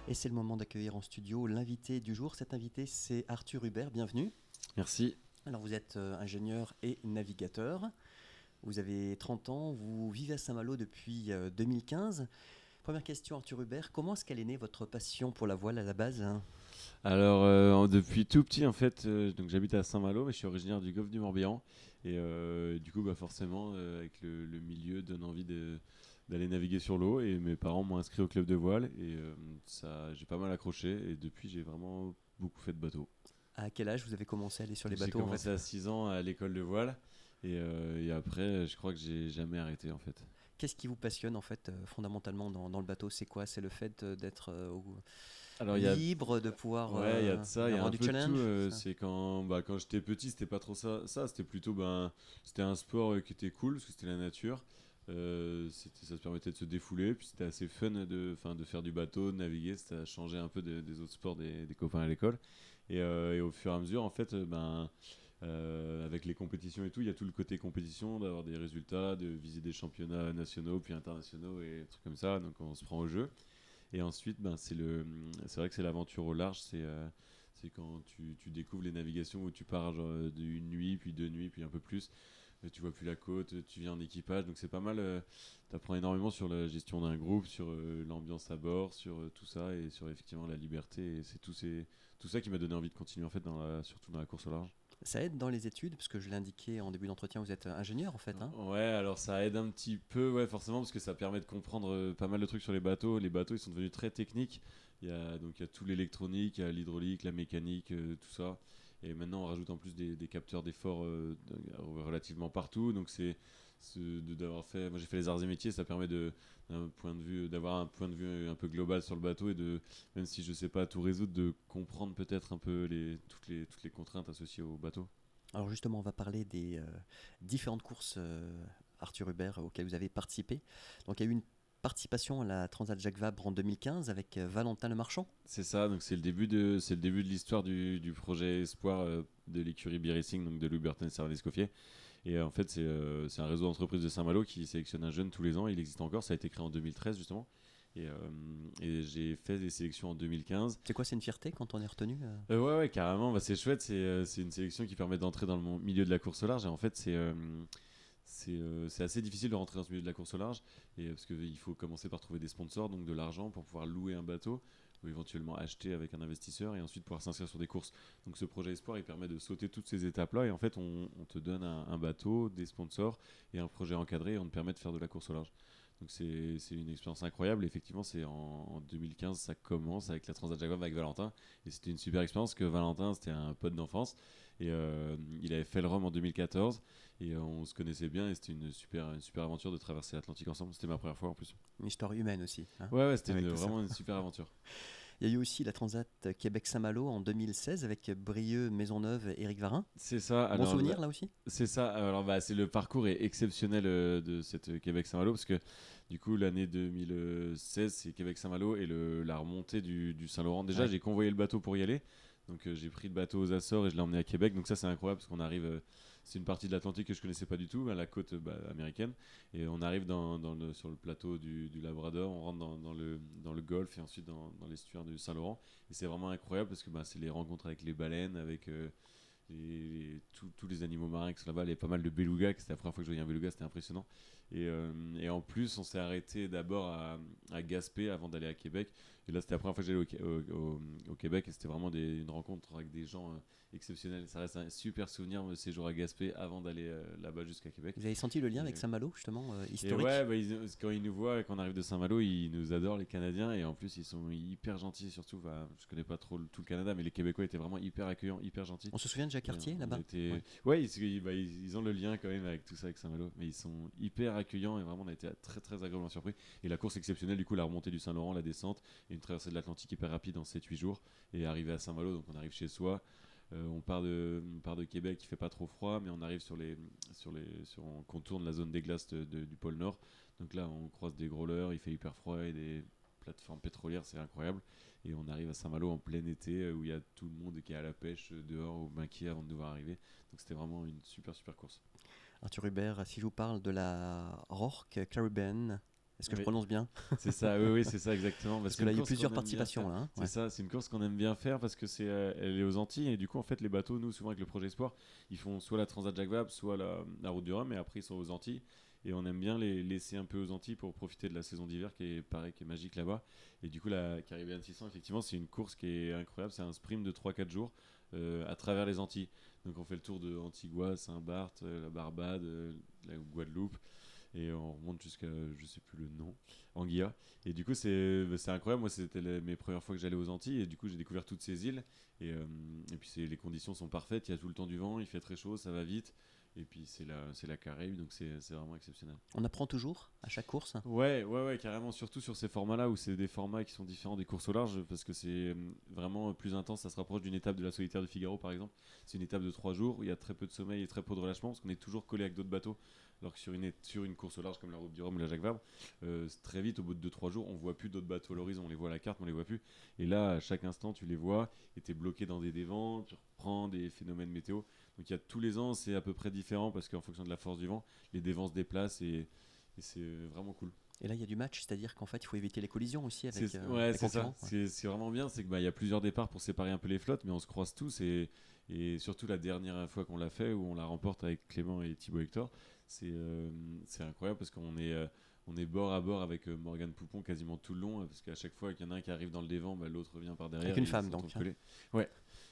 Et c'est le moment d'accueillir en studio l'invité du jour. Cet invité, c'est Arthur Hubert. Bienvenue. Merci. Alors, vous êtes ingénieur et navigateur. Vous avez 30 ans. Vous vivez à Saint-Malo depuis 2015. Première question, Arthur Hubert. Comment est-ce qu'elle est née, votre passion pour la voile à la base? Alors, depuis tout petit, en fait, donc j'habite à Saint-Malo, mais je suis originaire du Golfe du Morbihan. Et du coup, forcément, avec le milieu, donne envie d'aller naviguer sur l'eau. Et mes parents m'ont inscrit au club de voile. Et ça, j'ai pas mal accroché. Et depuis, j'ai vraiment beaucoup fait de bateau. À quel âge vous avez commencé à aller sur les J'ai bateaux en commencé fait? à 6 ans à l'école de voile. Et après, je crois que j'ai jamais arrêté, en fait. Qu'est-ce qui vous passionne en fait fondamentalement dans le bateau? C'est quoi? C'est le fait d'être Alors, il y a libre, de pouvoir Ouais, il y a de ça, il y a avoir un du peu de tout. challenge ça. C'est quand j'étais petit, c'était pas trop ça, c'était plutôt c'était un sport qui était cool parce que c'était la nature. Ça se permettait de se défouler, puis c'était assez fun de faire du bateau, de naviguer. Ça changeait un peu des autres sports des copains à l'école. Et au fur et à mesure, en fait, avec les compétitions et tout, il y a tout le côté compétition, d'avoir des résultats, de viser des championnats nationaux puis internationaux et des trucs comme ça. Donc on se prend au jeu. Et ensuite, c'est vrai que c'est l'aventure au large. C'est quand tu découvres les navigations où tu pars genre, d'une nuit, puis 2 nuits, puis un peu plus. Tu vois plus la côte, tu viens en équipage. Donc c'est pas mal. Tu apprends énormément sur la gestion d'un groupe, sur l'ambiance à bord, sur tout ça et sur effectivement la liberté. Et tout ça qui m'a donné envie de continuer en fait, surtout dans la course au large. Ça aide dans les études, parce que je l'ai indiqué en début d'entretien, vous êtes ingénieur en fait, hein? Ouais, alors ça aide un petit peu, ouais, forcément, parce que ça permet de comprendre pas mal de trucs sur les bateaux. Les bateaux, ils sont devenus très techniques. Il y a tout l'électronique, il y a l'hydraulique, la mécanique, tout ça. Et maintenant, on rajoute en plus des capteurs d'effort relativement partout. Donc d'avoir fait, moi j'ai fait les arts et métiers, ça permet d'avoir un point de vue un peu global sur le bateau et même si je sais pas tout résoudre, de comprendre peut-être un peu toutes les contraintes associées au bateau. Alors justement, on va parler des différentes courses Arthur Hubert auxquelles vous avez participé. Donc il y a eu une participation à la Transat Jacques Vabre en 2015 avec Valentin Le Marchand. C'est ça, donc c'est le début de l'histoire du projet Espoir de l'écurie Birissing, donc de Loubertin et Serval-Escoffier. Et en fait, c'est un réseau d'entreprises de Saint-Malo qui sélectionne un jeune tous les ans. Il existe encore, ça a été créé en 2013 justement. Et, euh, et j'ai fait des sélections en 2015. C'est quoi, c'est une fierté quand on est retenu Ouais, carrément, c'est chouette. C'est une sélection qui permet d'entrer dans le milieu de la course au large. Et en fait, c'est assez difficile de rentrer dans ce milieu de la course au large parce qu'il faut commencer par trouver des sponsors, donc de l'argent pour pouvoir louer un bateau ou éventuellement acheter avec un investisseur et ensuite pouvoir s'inscrire sur des courses. Donc ce projet Espoir, il permet de sauter toutes ces étapes-là et en fait on te donne un bateau, des sponsors et un projet encadré et on te permet de faire de la course au large. Donc c'est une expérience incroyable. Et effectivement, c'est en 2015, ça commence avec la Transat Jacques Vabre avec Valentin. Et c'était une super expérience que Valentin, c'était un pote d'enfance. Et il avait fait le Rhum en 2014. Et on se connaissait bien. Et c'était une super aventure de traverser l'Atlantique ensemble. C'était ma première fois en plus. Une histoire humaine aussi, hein, Ouais, c'était avec tout ça. vraiment une super aventure. Il y a eu aussi la Transat Québec-Saint-Malo en 2016 avec Brieux, Maisonneuve et Éric Varin. C'est ça. Bon souvenir là aussi? C'est ça. Alors, c'est le parcours est exceptionnel de cette Québec-Saint-Malo parce que du coup, l'année 2016, c'est Québec-Saint-Malo et la remontée du Saint-Laurent. Déjà, Ouais. j'ai convoyé le bateau pour y aller. Donc, j'ai pris le bateau aux Açores et je l'ai emmené à Québec. Donc, ça, c'est incroyable parce qu'on arrive. C'est une partie de l'Atlantique que je connaissais pas du tout, à la côte américaine. Et on arrive sur le plateau du Labrador, on rentre dans le golfe et ensuite dans l'estuaire du Saint-Laurent. Et c'est vraiment incroyable parce que c'est les rencontres avec les baleines, avec tous les animaux marins qui sont là-bas. Il y a pas mal de belugas, c'était la première fois que je voyais un beluga, c'était impressionnant. Et en plus, on s'est arrêté d'abord à Gaspé avant d'aller à Québec. Et là, c'était la première fois que j'allais au Québec et c'était vraiment une rencontre avec des gens exceptionnels. Ça reste un super souvenir de séjour à Gaspé avant d'aller là-bas jusqu'à Québec. Vous avez senti le lien Et, avec Saint-Malo justement, et historique? ouais, quand ils nous voient, quand on arrive de Saint-Malo, ils nous adorent les Canadiens et en plus ils sont hyper gentils. Surtout, je connais pas trop tout le Canada, mais les Québécois étaient vraiment hyper accueillants, hyper gentils. On se souvient de Jacques Et Cartier on là-bas? était... Ouais. Ouais, ils ont le lien quand même avec tout ça, avec Saint-Malo. Mais ils sont hyper accueillants et vraiment on a été très très agréablement surpris. Et la course exceptionnelle, du coup, la remontée du Saint-Laurent, la descente et une traversée de l'Atlantique hyper rapide en 7-8 jours. Et arrivé à Saint-Malo, donc on arrive chez soi. On part de Québec, il fait pas trop froid, mais on arrive on contourne la zone des glaces du pôle Nord. Donc là, on croise des growlers, il fait hyper froid et des plateformes pétrolières, c'est incroyable. Et on arrive à Saint-Malo en plein été où il y a tout le monde qui est à la pêche dehors au maquis avant de devoir arriver. Donc c'était vraiment une super super course. Arthur Hubert, si je vous parle de la Rorque Caribbean Est-ce que je Oui. prononce bien? C'est ça, oui, c'est ça exactement. Bah, Parce c'est que là, une il y a course plusieurs qu'on aime bien participations. faire. Là, hein. C'est Ouais. ça, c'est une course qu'on aime bien faire parce que elle est aux Antilles et du coup en fait les bateaux, nous souvent avec le projet Sport, ils font soit la Transat Jacques Vabre, soit la Route du Rhum et après ils sont aux Antilles et on aime bien les laisser un peu aux Antilles pour profiter de la saison d'hiver qui est pareil, qui est magique là-bas. Et du coup la Caribbean 600 effectivement c'est une course qui est incroyable, c'est un sprint de 3-4 jours à travers les Antilles. Donc on fait le tour de Antigua, Saint-Barth, la Barbade, la Guadeloupe et on remonte jusqu'à je sais plus le nom, Anguilla. Et du coup c'est incroyable, moi c'était mes premières fois que j'allais aux Antilles et du coup j'ai découvert toutes ces îles et puis les conditions sont parfaites, il y a tout le temps du vent, il fait très chaud, ça va vite et puis c'est la Caraïbe donc c'est vraiment exceptionnel. On apprend toujours à chaque course. Ouais, carrément, surtout sur ces formats-là où c'est des formats qui sont différents des courses au large parce que c'est vraiment plus intense. Ça se rapproche d'une étape de la Solitaire de Figaro par exemple. C'est une étape de 3 jours où il y a très peu de sommeil et très peu de relâchement parce qu'on est toujours collé avec d'autres bateaux. Alors que sur une course au large comme la Route du Rhum ou la Jacques Vabre, très vite, au bout de 2-3 jours, on voit plus d'autres bateaux à l'horizon. On les voit à la carte, mais on les voit plus. Et là, à chaque instant, tu les vois et tu es bloqué dans des dévents, tu reprends des phénomènes météo. Donc il y a tous les ans, c'est à peu près différent parce qu'en fonction de la force du vent, les dévents se déplacent et c'est vraiment cool. Et là, il y a du match, c'est-à-dire qu'en fait, il faut éviter les collisions aussi avec Ouais, les c'est ça. concurrents. Ouais. C'est vraiment bien, c'est que il y a plusieurs départs pour séparer un peu les flottes, mais on se croise tous et surtout la dernière fois qu'on l'a fait, où on la remporte avec Clément et Thibaut Hector, c'est incroyable parce qu'on est bord à bord avec Morgane Poupon quasiment tout le long, parce qu'à chaque fois qu'il y en a un qui arrive dans le dévent, l'autre vient par derrière. Avec une Et ils femme, se donc. retrouvent collés. Ouais.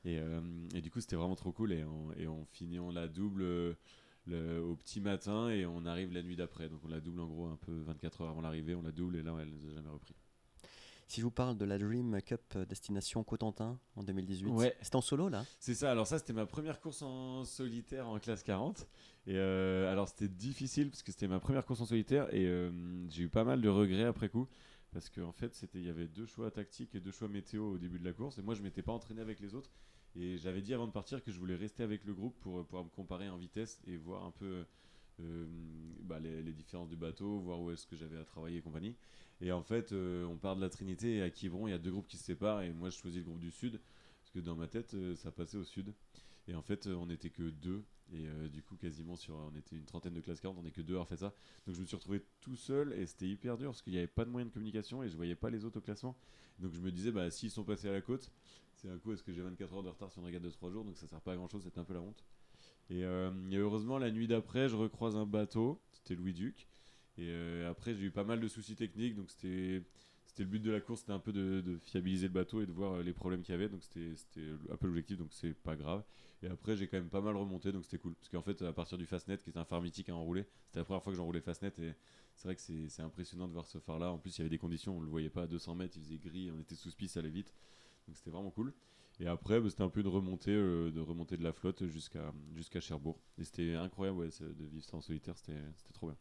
Et du coup, c'était vraiment trop cool. Et on finit en la double au petit matin et on arrive la nuit d'après. Donc on la double en gros un peu 24 heures avant l'arrivée, on la double et là, elle nous a jamais repris. Si je vous parle de la Dream Cup Destination Cotentin en 2018, Ouais, c'était en solo là? c'est ça. Alors ça, c'était ma première course en solitaire en classe 40. Et alors c'était difficile parce que c'était ma première course en solitaire et j'ai eu pas mal de regrets après coup. Parce qu'en fait, il y avait 2 choix tactiques et 2 choix météo au début de la course. Et moi, je m'étais pas entraîné avec les autres. Et j'avais dit avant de partir que je voulais rester avec le groupe pour pouvoir me comparer en vitesse et voir un peu les différences du bateau, voir où est-ce que j'avais à travailler et compagnie. Et en fait, on part de la Trinité et à Quiberon, il y a 2 groupes qui se séparent. Et moi, je choisis le groupe du Sud. Parce que dans ma tête, ça passait au Sud. Et en fait, on n'était que 2. Et du coup, quasiment on était une trentaine de classes 40, on n'est que 2 à avoir fait ça. Donc je me suis retrouvé tout seul et c'était hyper dur parce qu'il n'y avait pas de moyen de communication et je voyais pas les autres au classement. Donc je me disais, s'ils sont passés à la côte, c'est un coup, est-ce que j'ai 24 heures de retard sur une régate de 3 jours, donc ça sert pas à grand chose, c'était un peu la honte. Et heureusement, la nuit d'après, je recroise un bateau, c'était Louis Duc. Et après, j'ai eu pas mal de soucis techniques, donc c'était le but de la course, c'était un peu de fiabiliser le bateau et de voir les problèmes qu'il y avait, donc c'était un peu l'objectif, donc c'est pas grave. Et après, j'ai quand même pas mal remonté, donc c'était cool. Parce qu'en fait, à partir du Fastnet, qui était un phare mythique à enrouler, c'était la première fois que j'enroulais Fastnet, et c'est vrai que c'est impressionnant de voir ce phare-là. En plus, il y avait des conditions, on le voyait pas à 200 mètres, il faisait gris, on était sous piste, ça allait vite, donc c'était vraiment cool. Et après, c'était un peu une remontée, de la flotte jusqu'à Cherbourg. Et c'était incroyable de vivre ça en solitaire, c'était trop bien.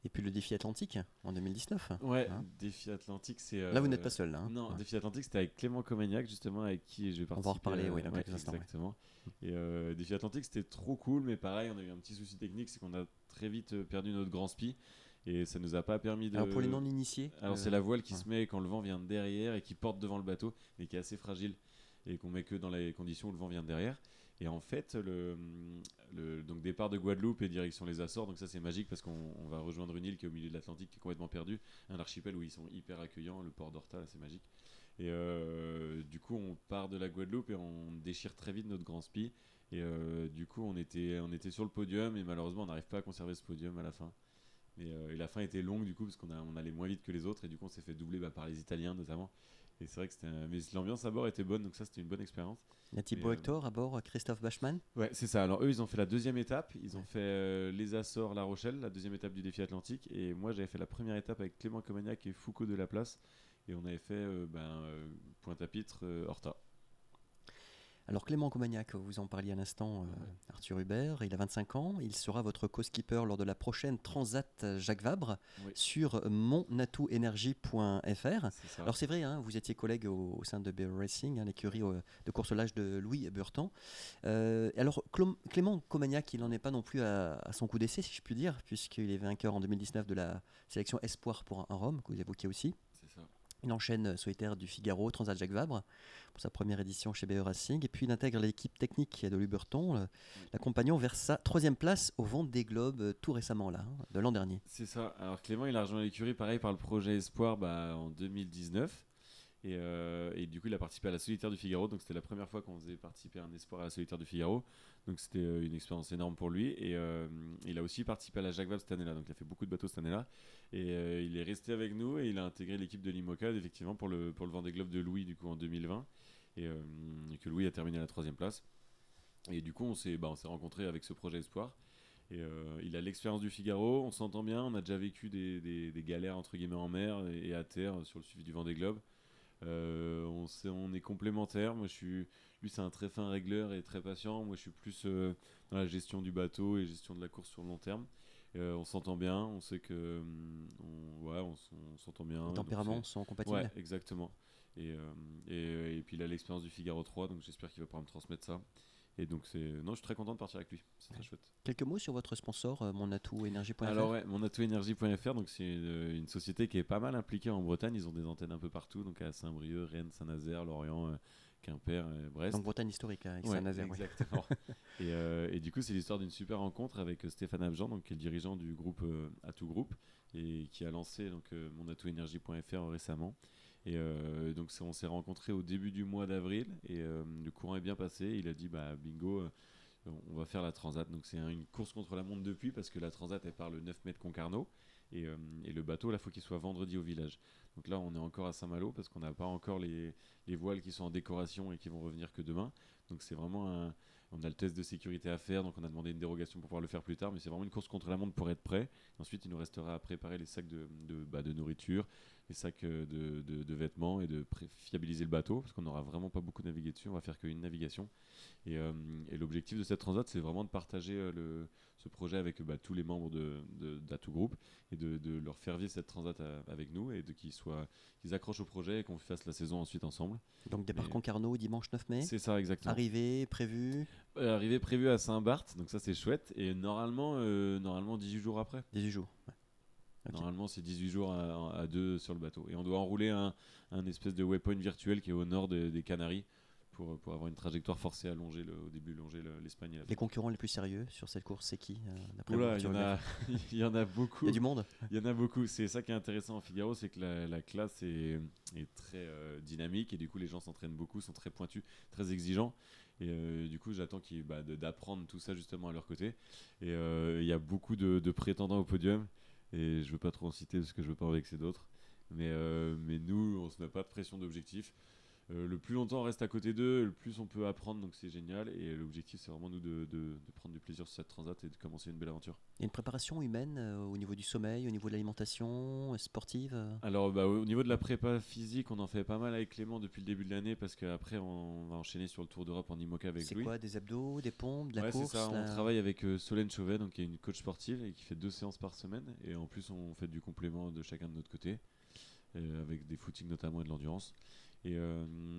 Et puis le défi Atlantique en 2019. Ouais, Hein. Défi Atlantique, c'est. Là, vous n'êtes pas seul. Là, hein. Non, Ouais. Défi Atlantique, c'était avec Clément Comagnac, justement, avec qui je vais On va en participer. reparler dans quelques instants. Exactement. Et Défi Atlantique, c'était trop cool, mais pareil, on a eu un petit souci technique, c'est qu'on a très vite perdu notre grand spi. Et ça nous a pas permis de. Alors pour les non-initiés, Alors c'est la voile qui ouais. se met quand le vent vient de derrière et qui porte devant le bateau, mais qui est assez fragile et qu'on met que dans les conditions où le vent vient de derrière. Et en fait, donc départ de Guadeloupe et direction les Açores, donc ça c'est magique parce qu'on va rejoindre une île qui est au milieu de l'Atlantique, qui est complètement perdue, un archipel où ils sont hyper accueillants, le port d'Horta, là, c'est magique. Et du coup, on part de la Guadeloupe et on déchire très vite notre grand spi. Et du coup, on était sur le podium et malheureusement, on n'arrive pas à conserver ce podium à la fin. Et la fin était longue du coup parce on allait moins vite que les autres et du coup on s'est fait doubler par les Italiens notamment. Et c'est vrai que mais l'ambiance à bord était bonne, donc ça c'était une bonne expérience. Il y a Thibaut Hector à bord, Christophe Bachmann. Ouais, c'est ça. Alors eux, ils ont fait la deuxième étape. Ils ont fait les Açores, La Rochelle, la deuxième étape du défi Atlantique. Et moi, j'avais fait la première étape avec Clément Comagnac et Foucault de la Place. Et on avait fait Pointe-à-Pitre, Horta. Alors Clément Comagnac, vous en parliez à l'instant, Arthur Hubert, il a 25 ans, il sera votre co-skipper lors de la prochaine Transat Jacques Vabre sur monatouenergie.fr. Alors c'est vrai, hein, vous étiez collègue au sein de Bear Racing, hein, l'écurie de course au large de Louis Burton. Alors Clément Comagnac, il n'en est pas non plus à son coup d'essai, si je puis dire, puisqu'il est vainqueur en 2019 de la sélection Espoir pour un Rhum, que vous évoquiez aussi. C'est ça. Il enchaîne solitaire du Figaro, Transat Jacques Vabre, pour sa première édition chez BE Racing. Et puis il intègre l'équipe technique de Luberton, l'accompagnant vers sa 3e place au Vendée Globe tout récemment, là, de l'an dernier. C'est ça. Alors Clément, il a rejoint l'écurie pareil par le projet Espoir en 2019. Et du coup, il a participé à la Solitaire du Figaro. Donc, c'était la première fois qu'on faisait participer à un espoir à la Solitaire du Figaro. Donc, c'était une expérience énorme pour lui. Et il a aussi participé à la Jacques Vabre cette année-là. Donc, il a fait beaucoup de bateaux cette année-là. Et il est resté avec nous et il a intégré l'équipe de l'IMOCA, effectivement, pour le Vendée Globe de Louis, du coup, en 2020. Et que Louis a terminé à la 3e place. Et du coup, on s'est rencontrés avec ce projet Espoir. Et il a l'expérience du Figaro, on s'entend bien. On a déjà vécu des galères, entre guillemets, en mer et à terre sur le suivi du Vendée Globe. On est complémentaires. Lui, c'est un très fin régleur et très patient. Moi, je suis plus dans la gestion du bateau et gestion de la course sur le long terme. On s'entend bien. On sait que on s'entend bien. Les tempéraments sont compatibles. Ouais, exactement. Et puis il a l'expérience du Figaro 3, donc j'espère qu'il va pouvoir me transmettre ça. Et donc je suis très content de partir avec lui. C'est très chouette. Quelques mots sur votre sponsor, monatouenergie.fr. Alors ouais, monatouenergie.fr, donc c'est une société qui est pas mal impliquée en Bretagne. Ils ont des antennes un peu partout, donc à Saint-Brieuc, Rennes, Saint-Nazaire, Lorient, Quimper, Brest. Donc Bretagne historique, avec ouais, Saint-Nazaire. Exactement. Et du coup, c'est l'histoire d'une super rencontre avec Stéphane Abjean, donc qui est le dirigeant du groupe Atout Group et qui a lancé monatouenergie.fr récemment. Et donc on s'est rencontrés au début du mois d'avril et le courant est bien passé. Il a dit bingo. On va faire la Transat, donc c'est une course contre la montre depuis parce que la Transat elle part le 9 mai de Concarneau et le bateau là faut qu'il soit vendredi au village. Donc là on est encore à Saint-Malo parce qu'on n'a pas encore les voiles qui sont en décoration et qui vont revenir que demain. Donc c'est vraiment on a le test de sécurité à faire, donc on a demandé une dérogation pour pouvoir le faire plus tard, mais c'est vraiment une course contre la montre pour être prêt. Ensuite il nous restera à préparer les sacs de nourriture, les sacs de vêtements et de fiabiliser le bateau parce qu'on n'aura vraiment pas beaucoup navigué dessus, on va faire qu'une navigation. Et l'objectif de cette transat, c'est vraiment de partager ce projet avec tous les membres d'Atout Group et de leur faire vivre cette transat avec nous et qu'ils accrochent au projet et qu'on fasse la saison ensuite ensemble. Donc départ Concarneau dimanche 9 mai. C'est ça, exactement. Arrivée prévue Arrivée prévue à Saint-Barth, donc ça c'est chouette. Et normalement 18 jours après. 18 jours. Ouais. Okay. Normalement, c'est 18 jours à 2 sur le bateau. Et on doit enrouler un espèce de waypoint virtuel qui est au nord des Canaries pour avoir une trajectoire forcée à longer l'Espagne. Les concurrents les plus sérieux sur cette course, c'est qui Oula, il y en a beaucoup. Il y a du monde. Il y en a beaucoup. C'est ça qui est intéressant en Figaro, c'est que la classe est très dynamique et du coup les gens s'entraînent beaucoup, sont très pointus, très exigeants. Et du coup j'attends d'apprendre tout ça justement à leur côté. Et il y a beaucoup de prétendants au podium. Et je veux pas trop en citer parce que je veux pas en vexer d'autres. Mais nous, on se met pas de pression d'objectif. Le plus longtemps on reste à côté d'eux, le plus on peut apprendre, donc c'est génial. Et l'objectif, c'est vraiment nous de prendre du plaisir sur cette transat et de commencer une belle aventure. Il y a une préparation humaine au niveau du sommeil, au niveau de l'alimentation sportive Alors, au niveau de la prépa physique, on en fait pas mal avec Clément depuis le début de l'année parce qu'après, on va enchaîner sur le Tour d'Europe en IMOCA avec lui. C'est quoi, des abdos, des pompes, de la course c'est ça. On travaille avec Solène Chauvet, donc, qui est une coach sportive et qui fait 2 séances par semaine. Et en plus, on fait du complément de chacun de notre côté, avec des footings notamment et de l'endurance. Et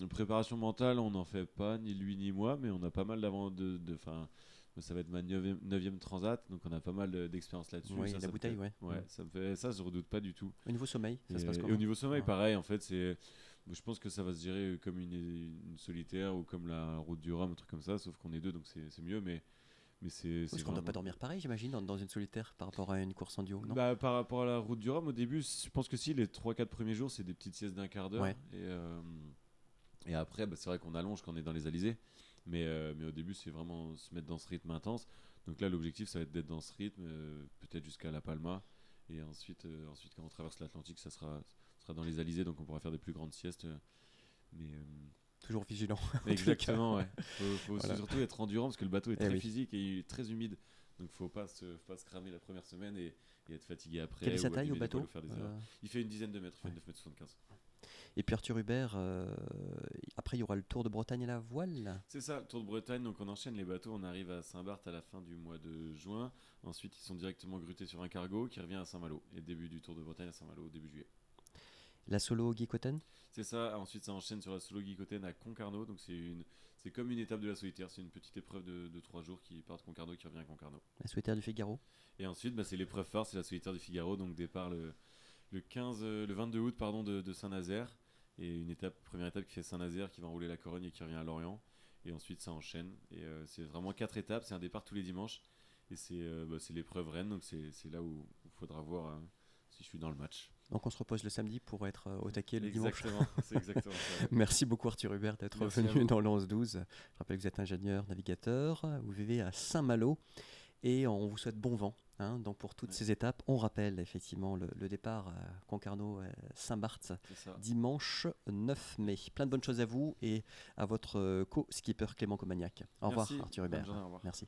préparation mentale, on n'en fait pas, ni lui ni moi, mais on a pas mal ça va être ma 9e transat, donc on a pas mal d'expérience là-dessus. Oui, la bouteille, ouais. Ça, je redoute pas du tout. Au niveau sommeil, ça se passe comment ? Et au niveau sommeil, pareil, en fait, je pense que ça va se gérer comme une solitaire ou comme la route du Rhum, un truc comme ça, sauf qu'on est 2, donc c'est mieux, mais c'est parce qu'on ne doit pas dormir pareil, j'imagine, dans une solitaire par rapport à une course en duo, non ? Par rapport à la route du Rhum, au début, je pense que si, les 3-4 premiers jours, c'est des petites siestes d'1 quart d'heure. Ouais. Et après, c'est vrai qu'on allonge quand on est dans les alizés. Mais au début, c'est vraiment se mettre dans ce rythme intense. Donc là, l'objectif, ça va être d'être dans ce rythme, peut-être jusqu'à La Palma. Et ensuite quand on traverse l'Atlantique, ça sera dans les alizés, donc on pourra faire des plus grandes siestes. Toujours vigilant. Exactement, ouais. Faut surtout être endurant parce que le bateau est très physique et très humide. Donc faut pas se cramer la première semaine et être fatigué après. Quelle est sa taille au bateau ? Il fait une dizaine de mètres, il fait 9,75 m. Et puis Arthur Hubert, après il y aura le Tour de Bretagne à la voile. C'est ça, le Tour de Bretagne, donc on enchaîne les bateaux, on arrive à Saint-Barth à la fin du mois de juin. Ensuite ils sont directement grutés sur un cargo qui revient à Saint-Malo. Et début du Tour de Bretagne à Saint-Malo au début juillet. La solo Guy Cotten ? C'est ça, ensuite ça enchaîne sur la solo Guy Cotten à Concarneau, donc c'est comme une étape de la solitaire, c'est une petite épreuve de 3 jours qui part de Concarneau qui revient à Concarneau. La solitaire du Figaro ? Et ensuite c'est l'épreuve phare, c'est la solitaire du Figaro, donc départ le le 22 août de Saint-Nazaire. Et première étape qui fait Saint-Nazaire, qui va enrouler la Corogne et qui revient à Lorient. Et ensuite, ça enchaîne. Et c'est vraiment 4 étapes. C'est un départ tous les dimanches. Et c'est l'épreuve reine. Donc c'est là où il faudra voir si je suis dans le match. Donc on se repose le samedi pour être au taquet le dimanche. Exactement, c'est exactement ça. Merci beaucoup Arthur Hubert d'être venu dans le 11-12. Je rappelle que vous êtes ingénieur, navigateur. Vous vivez à Saint-Malo. Et on vous souhaite bon vent. Donc pour toutes ces étapes, on rappelle effectivement le départ à Concarneau-Saint-Barth dimanche 9 mai. Plein de bonnes choses à vous et à votre co-skipper Clément Comagnac. Au revoir Arthur Hubert. Bonne journée, au revoir. Merci.